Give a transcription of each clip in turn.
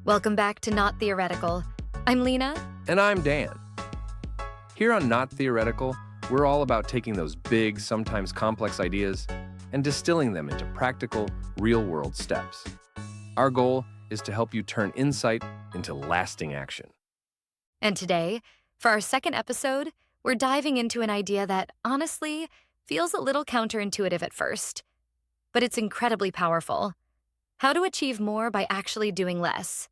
Welcome back to Not Theoretical. I'm Lena. And I'm Dan. Here on Not Theoretical, we're all about taking those big, sometimes complex ideas and distilling them into practical, real-world steps. Our goal is to help you turn insight into lasting action. And today, for our second episode, we're diving into an idea that, honestly, feels a little counterintuitive at first. But it's incredibly powerful. How to achieve more by actually doing less.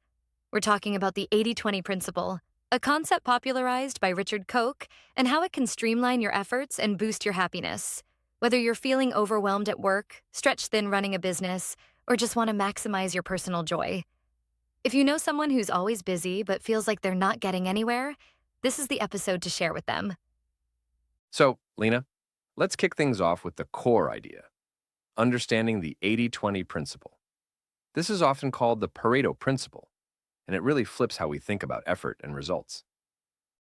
We're talking about the 80-20 principle, a concept popularized by Richard Koch, and how it can streamline your efforts and boost your happiness. Whether you're feeling overwhelmed at work, stretched thin running a business, or just want to maximize your personal joy. If you know someone who's always busy but feels like they're not getting anywhere, this is the episode to share with them. So, Lena, let's kick things off with the core idea, understanding the 80-20 principle. This is often called the Pareto principle, and it really flips how we think about effort and results.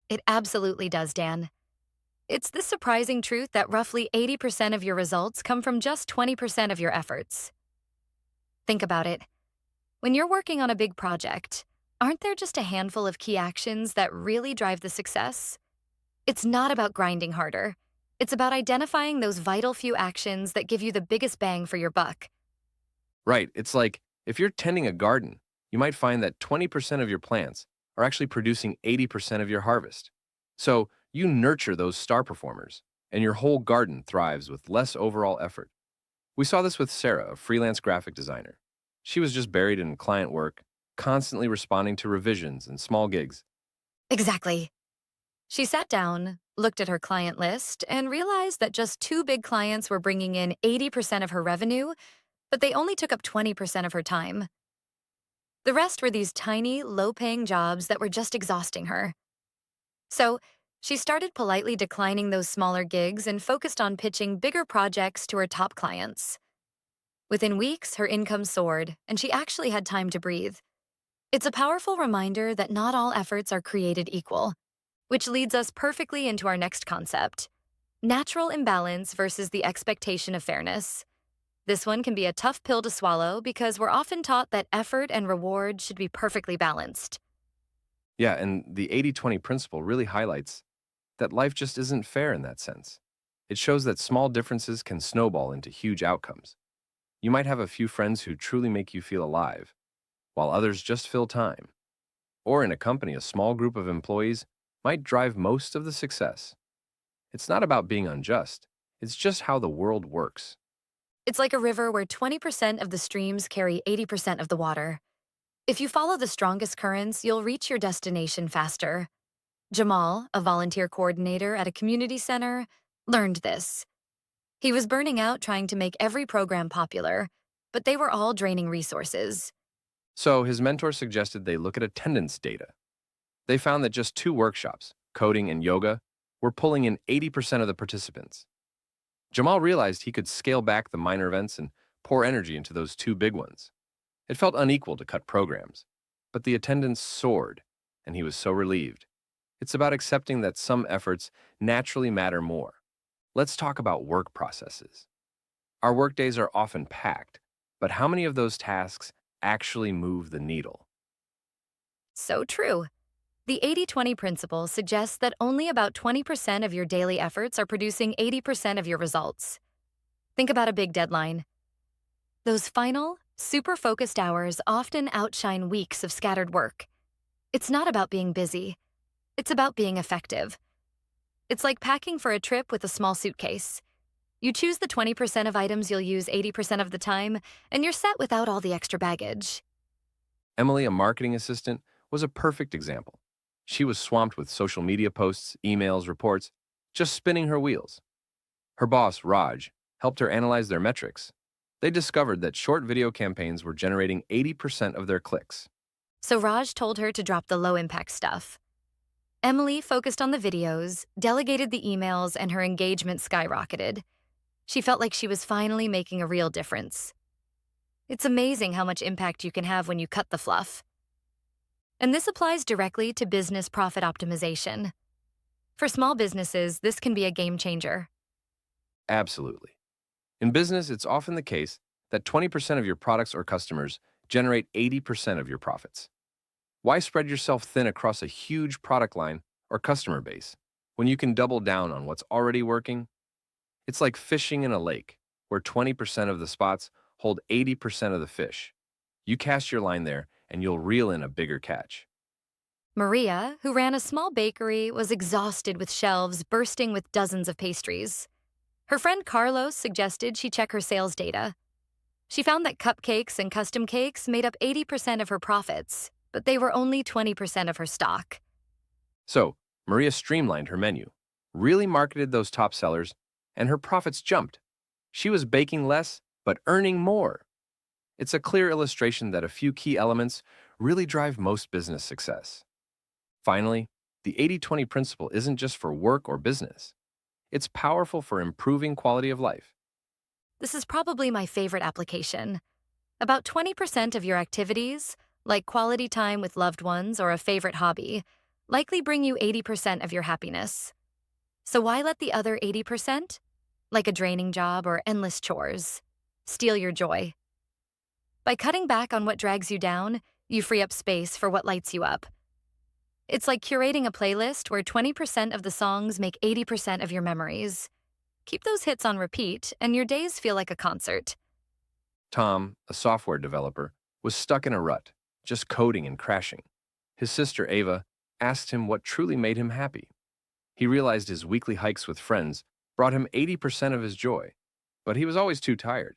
It absolutely does, Dan. It's this surprising truth that roughly 80% of your results come from just 20% of your efforts. Think about it. When you're working on a big project, aren't there just a handful of key actions that really drive the success? It's not about grinding harder. It's about identifying those vital few actions that give you the biggest bang for your buck. Right, it's like if you're tending a garden, you might find that 20% of your plants are actually producing 80% of your harvest. So you nurture those star performers, and your whole garden thrives with less overall effort. We saw this with Sarah, a freelance graphic designer. She was just buried in client work, constantly responding to revisions and small gigs. Exactly. She sat down, looked at her client list, and realized that just 2 big clients were bringing in 80% of her revenue, but they only took up 20% of her time. The rest were these tiny, low-paying jobs that were just exhausting her. So, she started politely declining those smaller gigs and focused on pitching bigger projects to her top clients. Within weeks, her income soared, and she actually had time to breathe. It's a powerful reminder that not all efforts are created equal, which leads us perfectly into our next concept, natural imbalance versus the expectation of fairness. This one can be a tough pill to swallow because we're often taught that effort and reward should be perfectly balanced. Yeah, and the 80-20 principle really highlights that life just isn't fair in that sense. It shows that small differences can snowball into huge outcomes. You might have a few friends who truly make you feel alive, while others just fill time. Or in a company, a small group of employees might drive most of the success. It's not about being unjust, it's just how the world works. It's like a river where 20% of the streams carry 80% of the water. If you follow the strongest currents, you'll reach your destination faster. Jamal, a volunteer coordinator at a community center, learned this. He was burning out trying to make every program popular, but they were all draining resources. So his mentor suggested they look at attendance data. They found that just 2 workshops, coding and yoga, were pulling in 80% of the participants. Jamal realized he could scale back the minor events and pour energy into those 2 big ones. It felt unequal to cut programs, but the attendance soared, and he was so relieved. It's about accepting that some efforts naturally matter more. Let's talk about work processes. Our workdays are often packed, but how many of those tasks actually move the needle? So true. The 80-20 principle suggests that only about 20% of your daily efforts are producing 80% of your results. Think about a big deadline. Those final, super focused hours often outshine weeks of scattered work. It's not about being busy. It's about being effective. It's like packing for a trip with a small suitcase. You choose the 20% of items you'll use 80% of the time, and you're set without all the extra baggage. Emily, a marketing assistant, was a perfect example. She was swamped with social media posts, emails, reports, just spinning her wheels. Her boss, Raj, helped her analyze their metrics. They discovered that short video campaigns were generating 80% of their clicks. So Raj told her to drop the low-impact stuff. Emily focused on the videos, delegated the emails, and her engagement skyrocketed. She felt like she was finally making a real difference. It's amazing how much impact you can have when you cut the fluff. And this applies directly to business profit optimization. For small businesses, this can be a game changer. Absolutely. In business, it's often the case that 20% of your products or customers generate 80% of your profits. Why spread yourself thin across a huge product line or customer base when you can double down on what's already working? It's like fishing in a lake, where 20% of the spots hold 80% of the fish. You cast your line there, and you'll reel in a bigger catch. Maria, who ran a small bakery, was exhausted with shelves bursting with dozens of pastries. Her friend Carlos suggested she check her sales data. She found that cupcakes and custom cakes made up 80% of her profits, but they were only 20% of her stock. So, Maria streamlined her menu, really marketed those top sellers, and her profits jumped. She was baking less, but earning more. It's a clear illustration that a few key elements really drive most business success. Finally, the 80-20 principle isn't just for work or business. It's powerful for improving quality of life. This is probably my favorite application. About 20% of your activities, like quality time with loved ones or a favorite hobby, likely bring you 80% of your happiness. So why let the other 80%, like a draining job or endless chores, steal your joy? By cutting back on what drags you down, you free up space for what lights you up. It's like curating a playlist where 20% of the songs make 80% of your memories. Keep those hits on repeat, and your days feel like a concert. Tom, a software developer, was stuck in a rut, just coding and crashing. His sister Ava asked him what truly made him happy. He realized his weekly hikes with friends brought him 80% of his joy, but he was always too tired.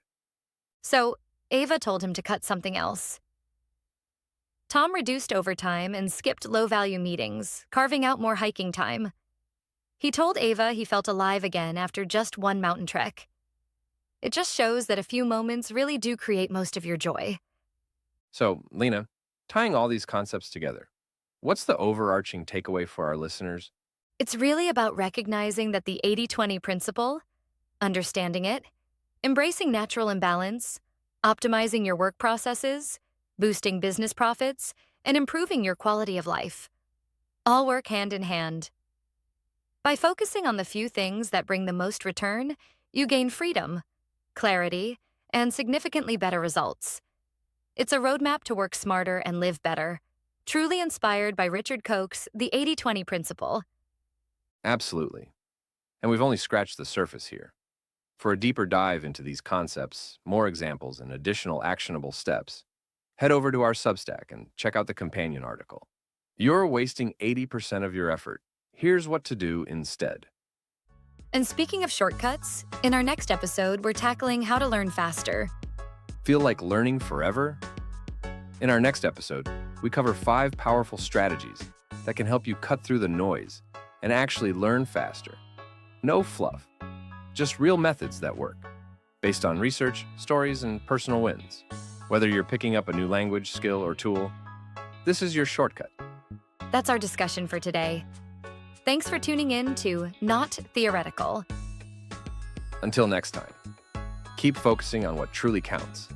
So, Ava told him to cut something else. Tom reduced overtime and skipped low-value meetings, carving out more hiking time. He told Ava he felt alive again after just one mountain trek. It just shows that a few moments really do create most of your joy. So, Lena, tying all these concepts together, what's the overarching takeaway for our listeners? It's really about recognizing that the 80-20 principle, understanding it, embracing natural imbalance, optimizing your work processes, boosting business profits, and improving your quality of life all work hand in hand. By focusing on the few things that bring the most return, you gain freedom, clarity, and significantly better results. It's a roadmap to work smarter and live better, truly inspired by Richard Koch's The 80-20 Principle. Absolutely. And we've only scratched the surface here. For a deeper dive into these concepts, more examples, and additional actionable steps, head over to our Substack and check out the companion article. You're wasting 80% of your effort. Here's what to do instead. And speaking of shortcuts, in our next episode, we're tackling how to learn faster. Feel like learning forever? In our next episode, we cover 5 powerful strategies that can help you cut through the noise and actually learn faster. No fluff, just real methods that work, based on research, stories, and personal wins. Whether you're picking up a new language, skill, or tool, this is your shortcut. That's our discussion for today. Thanks for tuning in to Not Theoretical. Until next time, keep focusing on what truly counts